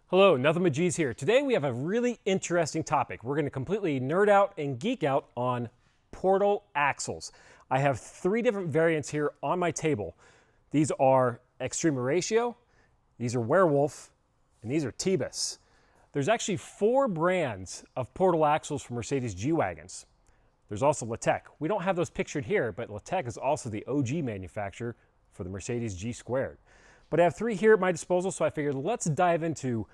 Hello, Nothing But G's here. Today we have a really interesting topic. We're going to completely nerd out and geek out on portal axles. I have three different variants here on my table. These are Extreme Ratio, these are Werewolf, and these are Tebus. There's actually 4 brands of portal axles for Mercedes G-Wagons. There's also Latec. We don't have those pictured here, but Latec is also the OG manufacturer for the Mercedes G-Squared. But I have 3 here at my disposal, so I figured let's dive into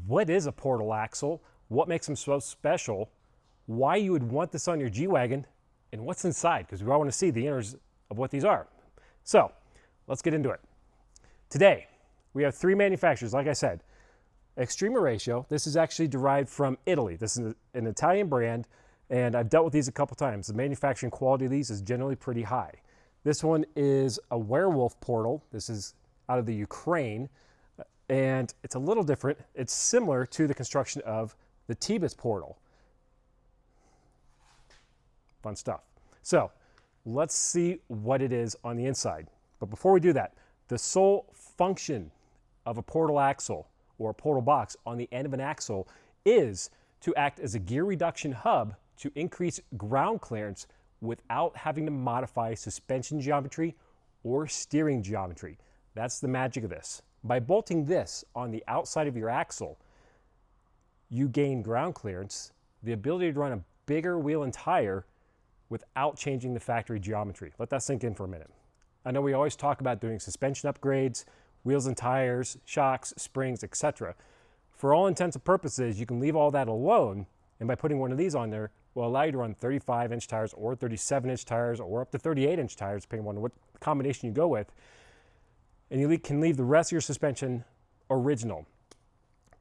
what is a portal axle, what makes them so special, why you would want this on your G-Wagon, and what's inside, because we all want to see the innards of what these are. So let's get into it. Today, we have 3 manufacturers, like I said. Extreme Ratio, this is actually derived from Italy. This is an Italian brand, and I've dealt with these a couple times. The manufacturing quality of these is generally pretty high. This one is a Werewolf portal. This is out of the Ukraine, and it's a little different. It's similar to the construction of the Tebus portal. Fun stuff. So let's see what it is on the inside. But before we do that, the sole function of a portal axle or a portal box on the end of an axle is to act as a gear reduction hub to increase ground clearance without having to modify suspension geometry or steering geometry. That's the magic of this. By bolting this on the outside of your axle, you gain ground clearance, the ability to run a bigger wheel and tire without changing the factory geometry. Let that sink in for a minute. I know we always talk about doing suspension upgrades, wheels and tires, shocks, springs, etc. For all intents and purposes, you can leave all that alone, and by putting one of these on there, will allow you to run 35-inch tires or 37-inch tires or up to 38-inch tires, depending on what combination you go with. And you can leave the rest of your suspension original.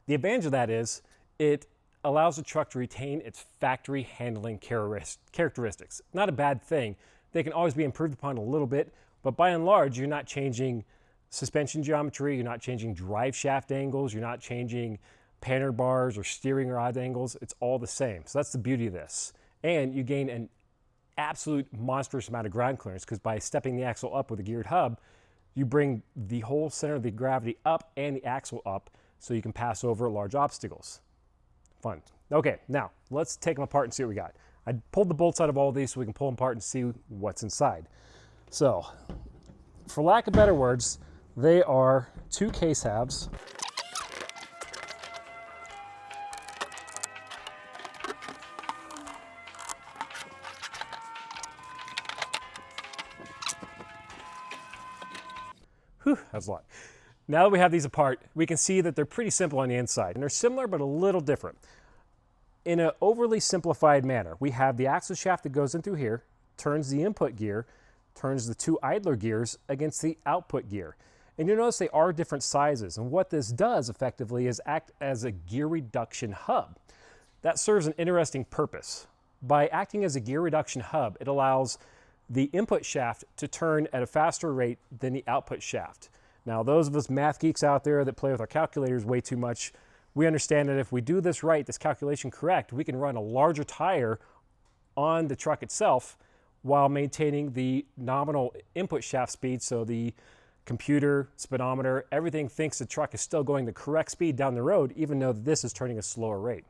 The advantage of that is it allows the truck to retain its factory handling characteristics. Not a bad thing. They can always be improved upon a little bit, but by and large, you're not changing suspension geometry, you're not changing drive shaft angles, you're not changing panner bars or steering rod angles. It's all the same. So that's the beauty of this. And you gain an absolute monstrous amount of ground clearance because by stepping the axle up with a geared hub, you bring the whole center of the gravity up and the axle up so you can pass over large obstacles. Fun. Okay, now let's take them apart and see what we got. I pulled the bolts out of all of these so we can pull them apart and see what's inside. So, for lack of better words, they are 2 case halves. Whew, that's a lot. Now that we have these apart, we can see that they're pretty simple on the inside. And they're similar, but a little different. In an overly simplified manner, we have the axle shaft that goes in through here, turns the input gear, turns the 2 idler gears against the output gear. And you'll notice they are different sizes. And what this does effectively is act as a gear reduction hub. That serves an interesting purpose. By acting as a gear reduction hub, it allows the input shaft to turn at a faster rate than the output shaft. Now, those of us math geeks out there that play with our calculators way too much, we understand that if we do this right, this calculation correct, we can run a larger tire on the truck itself while maintaining the nominal input shaft speed. So the computer, speedometer, everything thinks the truck is still going the correct speed down the road, even though this is turning a slower rate.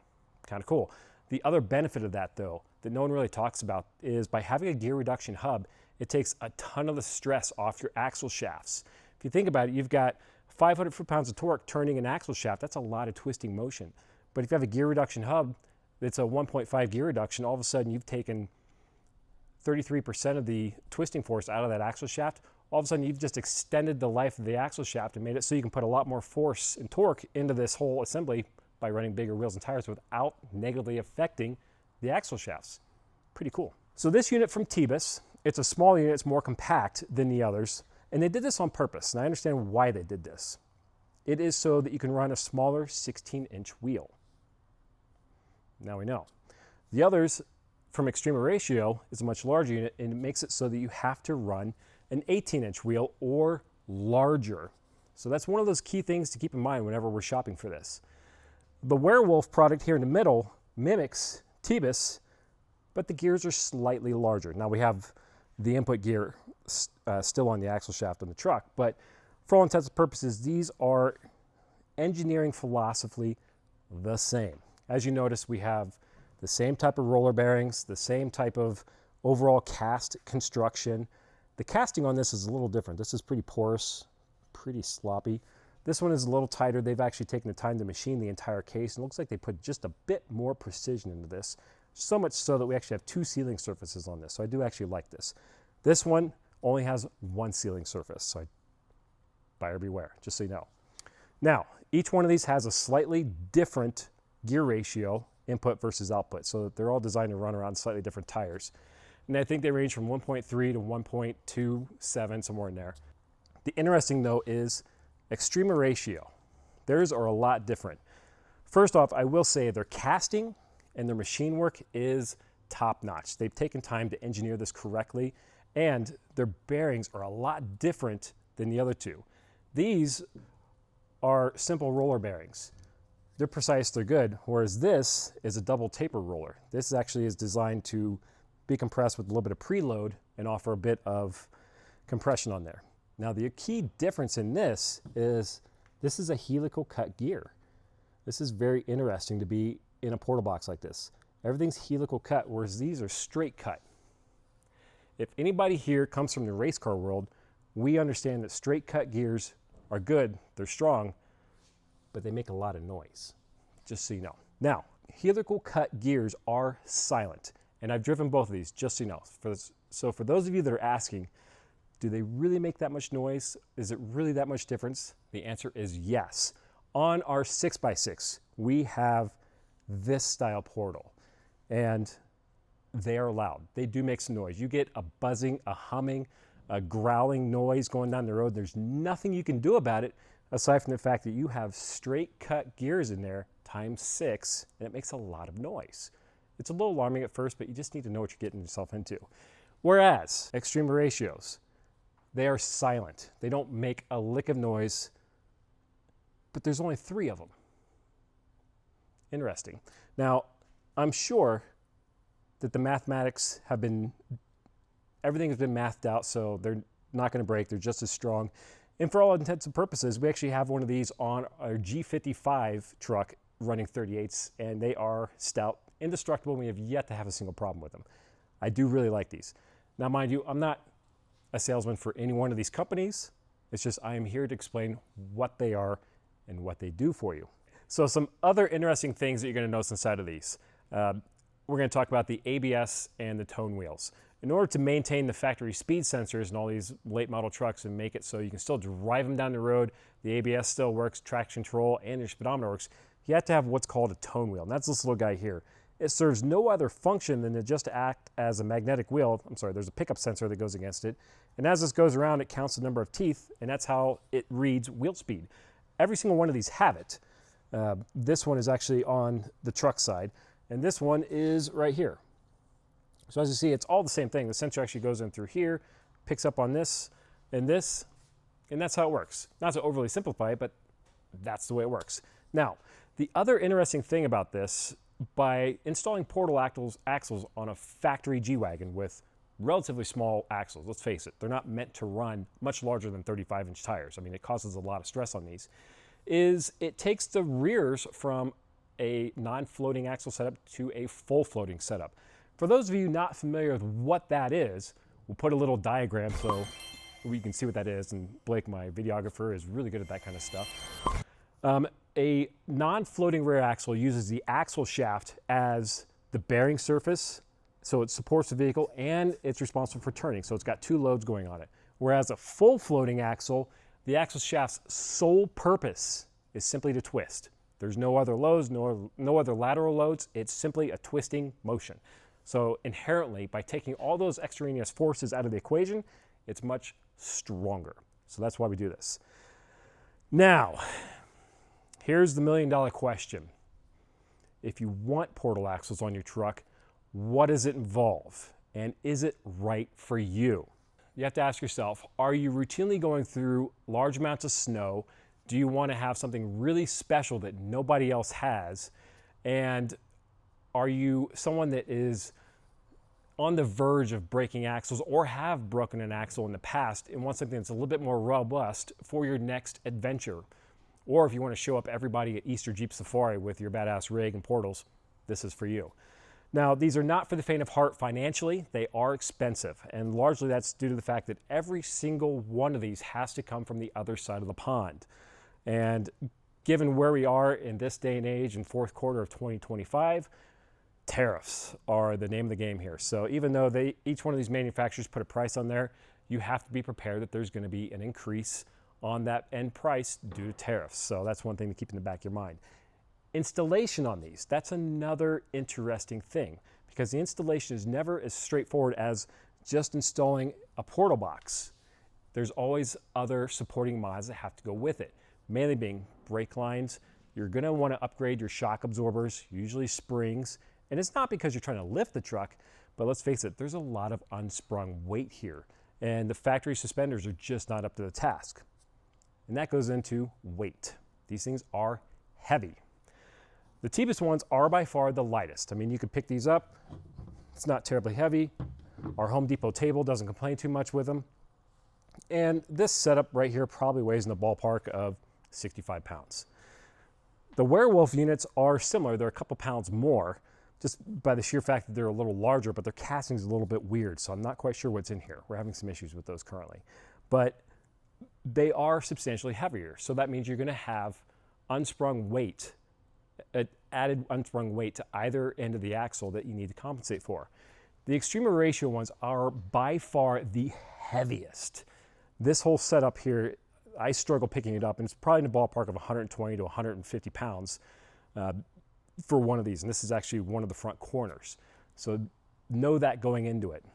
Kind of cool. The other benefit of that, though, that no one really talks about is by having a gear reduction hub, it takes a ton of the stress off your axle shafts. If you think about it, you've got 500 foot-pounds of torque turning an axle shaft. That's a lot of twisting motion. But if you have a gear reduction hub that's a 1.5 gear reduction, all of a sudden you've taken 33% of the twisting force out of that axle shaft. All of a sudden you've just extended the life of the axle shaft and made it so you can put a lot more force and torque into this whole assembly by running bigger wheels and tires without negatively affecting the axle shafts. Pretty cool. So this unit from Tebus, it's a small unit, it's more compact than the others, and they did this on purpose, and I understand why they did this. It is so that you can run a smaller 16-inch wheel. Now we know. The others from Extreme Ratio is a much larger unit, and it makes it so that you have to run an 18-inch wheel or larger. So that's one of those key things to keep in mind whenever we're shopping for this. The Werewolf product here in the middle mimics Tebus, but the gears are slightly larger. Now we have the input gear still on the axle shaft on the truck, but for all intents and purposes, these are engineering philosophy the same. As you notice, we have the same type of roller bearings, the same type of overall cast construction. The casting on this is a little different. This is pretty porous, pretty sloppy. This one is a little tighter. They've actually taken the time to machine the entire case, and it looks like they put just a bit more precision into this, so much so that we actually have two sealing surfaces on this. So I do actually like this. This one only has one sealing surface, so buyer beware, just so you know. Now, each one of these has a slightly different gear ratio, input versus output, so they're all designed to run around slightly different tires. And I think they range from 1.3 to 1.27, somewhere in there. The interesting though is extremer ratio. Theirs are a lot different. First off, I will say their casting and their machine work is top notch. They've taken time to engineer this correctly, and their bearings are a lot different than the other two. These are simple roller bearings. They're precise, they're good, whereas this is a double taper roller. This actually is designed to be compressed with a little bit of preload and offer a bit of compression on there. Now, the key difference in this is a helical cut gear. This is very interesting to be in a portal box like this. Everything's helical cut, whereas these are straight cut. If anybody here comes from the race car world, we understand that straight cut gears are good, they're strong, but they make a lot of noise, just so you know. Now, helical cut gears are silent, and I've driven both of these, just so you know. So for those of you that are asking, do they really make that much noise? Is it really that much difference? The answer is yes. On our 6x6, we have this style portal, and they are loud. They do make some noise. You get a buzzing, a humming, a growling noise going down the road. There's nothing you can do about it aside from the fact that you have straight cut gears in there times 6, and it makes a lot of noise. It's a little alarming at first, but you just need to know what you're getting yourself into. Whereas extreme ratios, they are silent. They don't make a lick of noise, but there's only 3 of them. Interesting. Now, I'm sure that the mathematics have been, everything has been mathed out, so they're not going to break. They're just as strong. And for all intents and purposes, we actually have one of these on our G55 truck running 38s, and they are stout, indestructible, and we have yet to have a single problem with them. I do really like these. Now, mind you, I'm not a salesman for any one of these companies. It's just I am here to explain what they are and what they do for you. So some other interesting things that you're going to notice inside of these. We're going to talk about the ABS and the tone wheels. In order to maintain the factory speed sensors in all these late model trucks and make it so you can still drive them down the road, the ABS still works, traction control, and your speedometer works, you have to have what's called a tone wheel. And that's this little guy here. It serves no other function than to just act as a magnetic wheel. I'm sorry, there's a pickup sensor that goes against it. And as this goes around, it counts the number of teeth, and that's how it reads wheel speed. Every single one of these have it. This one is actually on the truck side, and this one is right here. So as you see, it's all the same thing. The sensor actually goes in through here, picks up on this, and that's how it works. Not to overly simplify it, but that's the way it works. Now, the other interesting thing about this, by installing portal axles on a factory G-Wagon with relatively small axles, let's face it, they're not meant to run much larger than 35-inch tires. I mean, it causes a lot of stress on these, is it takes the rears from a non-floating axle setup to a full floating setup. For those of you not familiar with what that is, we'll put a little diagram so we can see what that is, and Blake, my videographer, is really good at that kind of stuff. A non-floating rear axle uses the axle shaft as the bearing surface, so it supports the vehicle and it's responsible for turning, so it's got 2 loads going on it. Whereas a full floating axle, the axle shaft's sole purpose is simply to twist. There's no other loads, no other lateral loads, it's simply a twisting motion. So inherently, by taking all those extraneous forces out of the equation, it's much stronger. So that's why we do this. Now, here's the million-dollar question. If you want portal axles on your truck, what does it involve? And is it right for you? You have to ask yourself, are you routinely going through large amounts of snow? Do you want to have something really special that nobody else has? And are you someone that is on the verge of breaking axles or have broken an axle in the past and want something that's a little bit more robust for your next adventure? Or if you want to show up everybody at Easter Jeep Safari with your badass rig and portals, this is for you. Now, these are not for the faint of heart financially. They are expensive, and largely that's due to the fact that every single one of these has to come from the other side of the pond. And given where we are in this day and age in fourth quarter of 2025, tariffs are the name of the game here. So even though each one of these manufacturers put a price on there, you have to be prepared that there's going to be an increase on that end price due to tariffs. So that's one thing to keep in the back of your mind. Installation on these, that's another interesting thing, because the installation is never as straightforward as just installing a portal box. There's always other supporting mods that have to go with it, mainly being brake lines. You're going to want to upgrade your shock absorbers, usually springs, and it's not because you're trying to lift the truck, but let's face it, there's a lot of unsprung weight here, and the factory suspenders are just not up to the task. And that goes into weight. These things are heavy. The cheapest ones are by far the lightest. I mean, you could pick these up. It's not terribly heavy. Our Home Depot table doesn't complain too much with them. And this setup right here probably weighs in the ballpark of 65 pounds. The Werewolf units are similar. They're a couple pounds more, just by the sheer fact that they're a little larger, but their casting is a little bit weird, so I'm not quite sure what's in here. We're having some issues with those currently. But they are substantially heavier, so that means you're going to have unsprung weight, added unsprung weight to either end of the axle that you need to compensate for. The Extrema Ratio ones are by far the heaviest. This whole setup here, I struggle picking it up, and it's probably in the ballpark of 120 to 150 pounds for one of these, and this is actually one of the front corners. So know that going into it.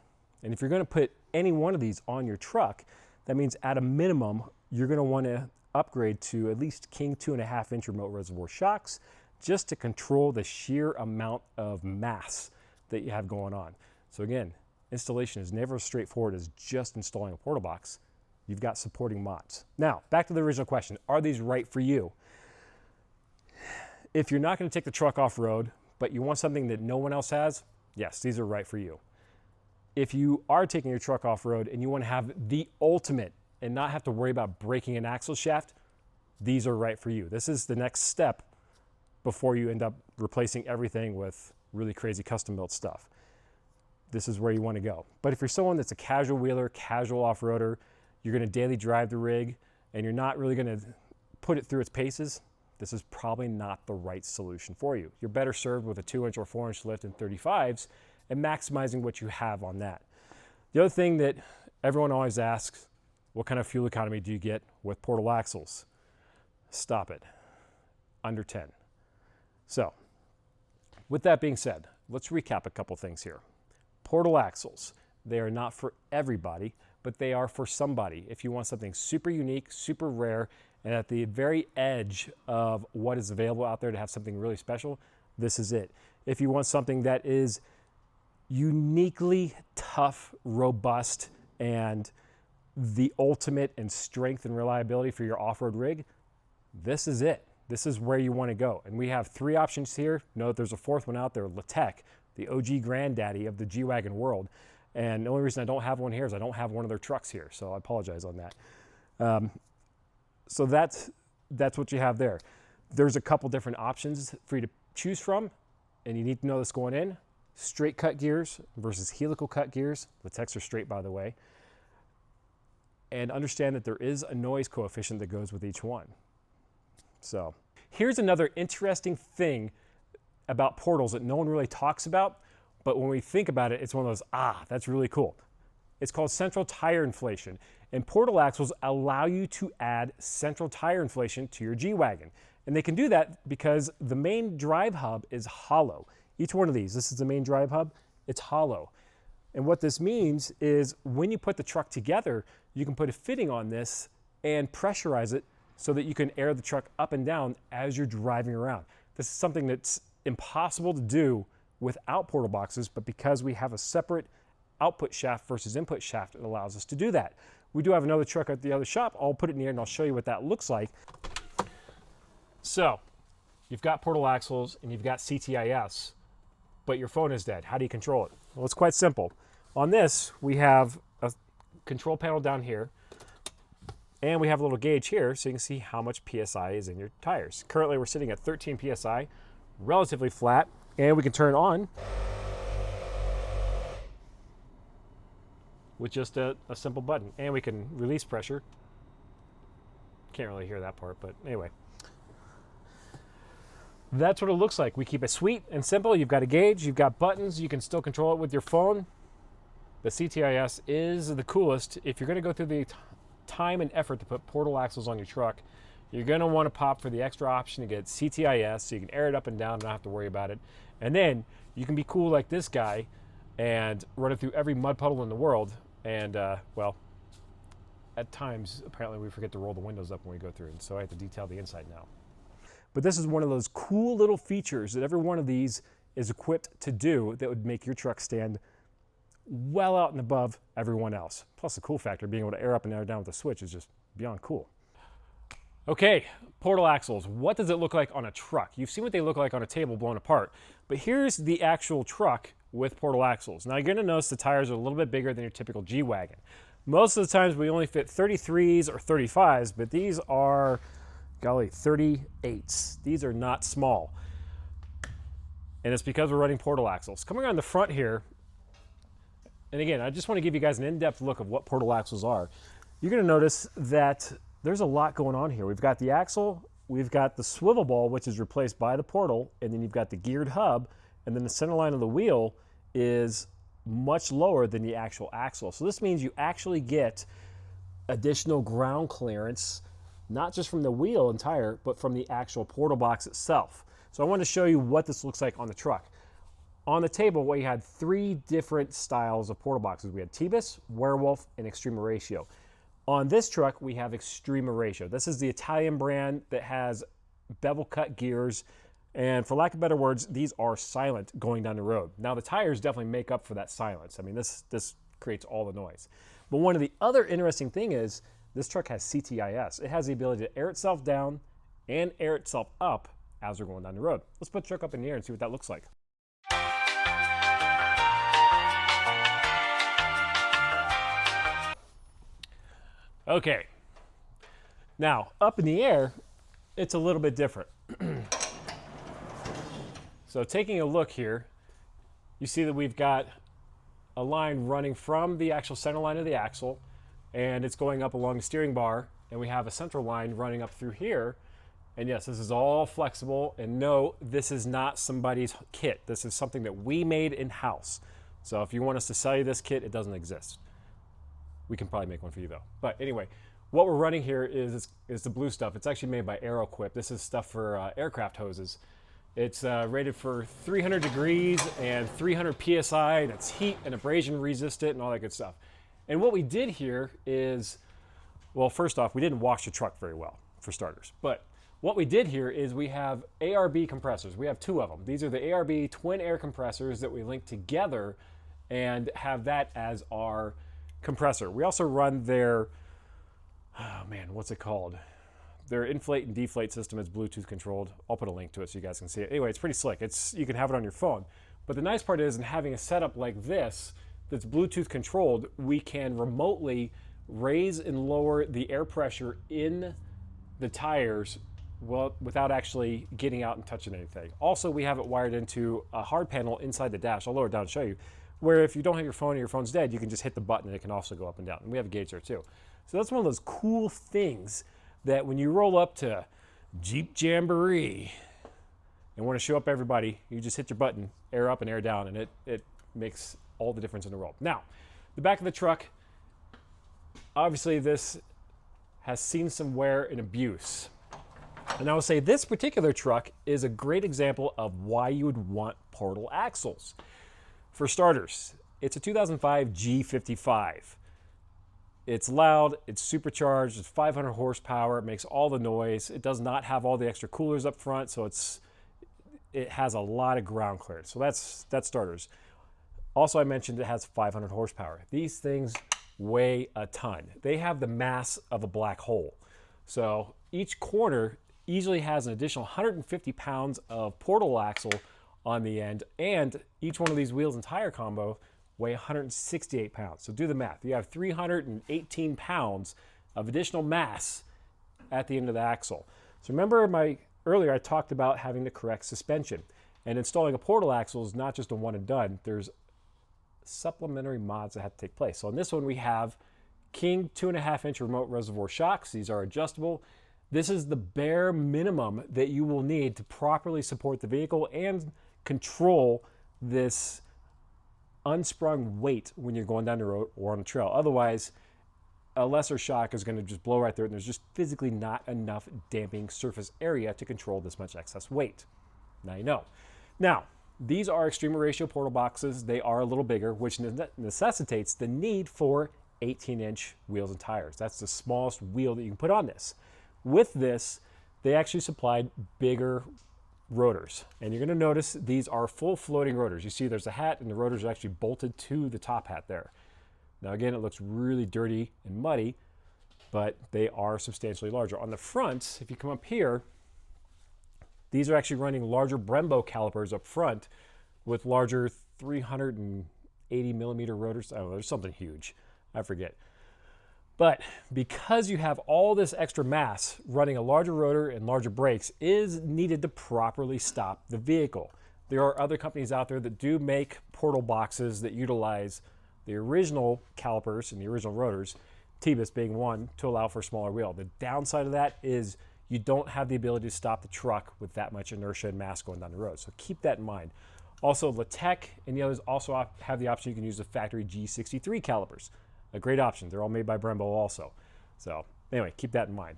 And if you're going to put any one of these on your truck, that means at a minimum, you're going to want to upgrade to at least King 2.5-inch remote reservoir shocks just to control the sheer amount of mass that you have going on. So again, installation is never as straightforward as just installing a portal box. You've got supporting mods. Now, back to the original question, are these right for you? If you're not going to take the truck off-road, but you want something that no one else has, yes, these are right for you. If you are taking your truck off-road and you want to have the ultimate and not have to worry about breaking an axle shaft, these are right for you. This is the next step before you end up replacing everything with really crazy custom-built stuff. This is where you want to go. But if you're someone that's a casual wheeler, casual off-roader, you're going to daily drive the rig, and you're not really going to put it through its paces, this is probably not the right solution for you. You're better served with a 2-inch or 4-inch lift in 35s and maximizing what you have on that. The other thing that everyone always asks, what kind of fuel economy do you get with portal axles? Stop it. Under 10. So, with that being said, let's recap a couple things here. Portal axles, they are not for everybody, but they are for somebody. If you want something super unique, super rare, and at the very edge of what is available out there to have something really special, this is it. If you want something that is uniquely tough, robust, and the ultimate in strength and reliability for your off-road rig, this is it. This is where you want to go. And we have 3 options here. Note there's a 4th one out there, Latec, the OG granddaddy of the G-Wagon world. And the only reason I don't have one here is I don't have one of their trucks here, so I apologize on that. So that's what you have there. There's a couple different options for you to choose from, and you need to know this going in. Straight cut gears versus helical cut gears. Latex are straight, by the way. And understand that there is a noise coefficient that goes with each one. So here's another interesting thing about portals that no one really talks about, but when we think about it, it's one of those, that's really cool. It's called central tire inflation. And portal axles allow you to add central tire inflation to your G-Wagon. And they can do that because the main drive hub is hollow. Each one of these, this is the main drive hub, it's hollow. And what this means is when you put the truck together, you can put a fitting on this and pressurize it so that you can air the truck up and down as you're driving around. This is something that's impossible to do without portal boxes, but because we have a separate output shaft versus input shaft, it allows us to do that. We do have another truck at the other shop. I'll put it in here and I'll show you what that looks like. So you've got portal axles and you've got CTIS, but your phone is dead. How do you control it? Well, it's quite simple. On this, we have a control panel down here, And we have a little gauge here so you can see how much PSI is in your tires. Currently we're sitting at 13 PSI, relatively flat, and we can turn it on with just a simple button. And we can release pressure. Can't really hear that part, but anyway. That's what it looks like. We keep it sweet and simple. You've got a gauge, you've got buttons, you can still control it with your phone. The CTIS is the coolest. If you're gonna go through the time and effort to put portal axles on your truck, you're gonna wanna pop for the extra option to get CTIS so you can air it up and down and not have to worry about it. And then you can be cool like this guy and run it through every mud puddle in the world. And well, at times, apparently we forget to roll the windows up when we go through, and so I have to detail the inside now. But this is one of those cool little features that every one of these is equipped to do that would make your truck stand well out and above everyone else. Plus the cool factor, being able to air up and air down with a switch, is just beyond cool. Okay, portal axles. What does it look like on a truck? You've seen what they look like on a table blown apart, but here's the actual truck with portal axles. Now you're gonna notice the tires are a little bit bigger than your typical G-Wagon. Most of the times we only fit 33s or 35s, but these are, golly, 38s. These are not small. And it's because we're running portal axles. Coming around the front here, and again, I just want to give you guys an in-depth look of what portal axles are. You're going to notice that there's a lot going on here. We've got the axle, we've got the swivel ball, which is replaced by the portal, and then you've got the geared hub, and then the center line of the wheel is much lower than the actual axle. So this means you actually get additional ground clearance, not just from the wheel and tire, but from the actual portal box itself. So I want to show you what this looks like on the truck. On the table, we had 3 different styles of portal boxes. We had T-Bus, Werewolf, and Extrema Ratio. On this truck, we have Extrema Ratio. This is the Italian brand that has bevel cut gears, and for lack of better words, these are silent going down the road. Now the tires definitely make up for that silence. I mean, this creates all the noise. But one of the other interesting thing is this truck has CTIS. It has the ability to air itself down and air itself up as we're going down the road. Let's put the truck up in the air and see what that looks like. Okay, now up in the air, it's a little bit different. So taking a look here, you see that we've got a line running from the actual center line of the axle, and it's going up along the steering bar, and we have a central line running up through here. And yes, this is all flexible, and no, this is not somebody's kit. This is something that we made in-house. So if you want us to sell you this kit, it doesn't exist. We can probably make one for you though. But anyway, what we're running here is the blue stuff. It's actually made by AeroQuip. This is stuff for aircraft hoses. It's rated for 300 degrees and 300 PSI, and it's heat and abrasion resistant and all that good stuff. And what we did here is, well, first off, we didn't wash the truck very well, for starters. But what we did here is we have ARB compressors. We have 2 of them. These are the ARB twin air compressors that we link together and have that as our compressor. We also run their, oh man, what's it called? Their inflate and deflate system is Bluetooth controlled. I'll put a link to it so you guys can see it. Anyway, it's pretty slick. You can have it on your phone. But the nice part is, in having a setup like this that's Bluetooth controlled, we can remotely raise and lower the air pressure in the tires without actually getting out and touching anything. Also, we have it wired into a hard panel inside the dash. I'll lower it down and show you, where if you don't have your phone or your phone's dead, you can just hit the button and it can also go up and down. And we have a gauge there too. So that's one of those cool things that when you roll up to Jeep Jamboree and want to show up everybody, you just hit your button, air up and air down, and it makes all the difference in the world. Now, the back of the truck, obviously this has seen some wear and abuse. And I would say this particular truck is a great example of why you would want portal axles. For starters, it's a 2005 G55. It's loud, it's supercharged, it's 500 horsepower, it makes all the noise. It does not have all the extra coolers up front, so it has a lot of ground clearance. So that's starters. Also, I mentioned it has 500 horsepower. These things weigh a ton. They have the mass of a black hole. So each corner easily has an additional 150 pounds of portal axle on the end, and each one of these wheels and tire combo weigh 168 pounds. So do the math. You have 318 pounds of additional mass at the end of the axle. So remember earlier I talked about having the correct suspension, and installing a portal axle is not just a one and done. There's supplementary mods that have to take place. So on this one we have King 2.5-inch remote reservoir shocks. These are adjustable. This is the bare minimum that you will need to properly support the vehicle and control this unsprung weight when you're going down the road or on the trail. Otherwise, a lesser shock is going to just blow right there, and there's just physically not enough damping surface area to control this much excess weight. Now you know. Now, these are extreme ratio portal boxes. They are a little bigger, which necessitates the need for 18-inch wheels and tires. That's the smallest wheel that you can put on this. With this, they actually supplied bigger rotors. And you're going to notice these are full floating rotors. You see there's a hat, and the rotors are actually bolted to the top hat there. Now again, it looks really dirty and muddy, but they are substantially larger. On the front, if you come up here, these are actually running larger Brembo calipers up front with larger 380 millimeter rotors. Oh, there's something huge. I forget. But because you have all this extra mass, running a larger rotor and larger brakes is needed to properly stop the vehicle. There are other companies out there that do make portal boxes that utilize the original calipers and the original rotors, T-Bis being one, to allow for a smaller wheel. The downside of that is you don't have the ability to stop the truck with that much inertia and mass going down the road. So keep that in mind. Also, Latec and the others also have the option you can use the factory G63 calipers. A great option. They're all made by Brembo also. So anyway, keep that in mind.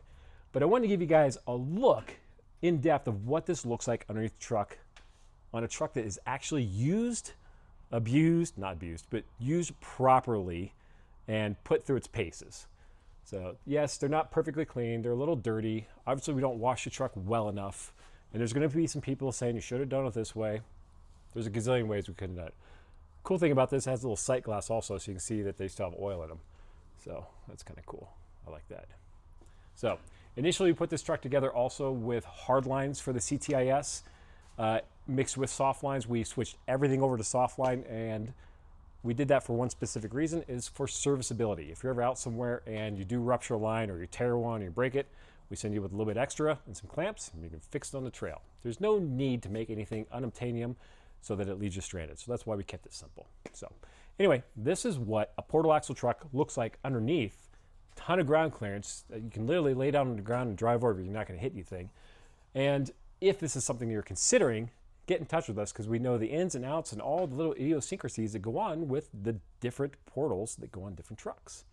But I wanted to give you guys a look in depth of what this looks like underneath the truck on a truck that is actually used, not abused, but used properly and put through its paces. So yes, they're not perfectly clean. They're a little dirty. Obviously, we don't wash the truck well enough. And there's going to be some people saying you should have done it this way. There's a gazillion ways we could have done it. Cool thing about this, it has a little sight glass also, so you can see that they still have oil in them. So that's kind of cool. I like that. So initially we put this truck together also with hard lines for the CTIS, mixed with soft lines. We switched everything over to soft line, and we did that for one specific reason, is for serviceability. If you're ever out somewhere and you do rupture a line or you tear one or you break it, we send you with a little bit extra and some clamps, and you can fix it on the trail. There's no need to make anything unobtainium so that it leaves you stranded. So that's why we kept it simple. So anyway, this is what a portal axle truck looks like underneath. Ton of ground clearance. You can literally lay down on the ground and drive over. You're not going to hit anything. And if this is something you're considering, get in touch with us, because we know the ins and outs and all the little idiosyncrasies that go on with the different portals that go on different trucks.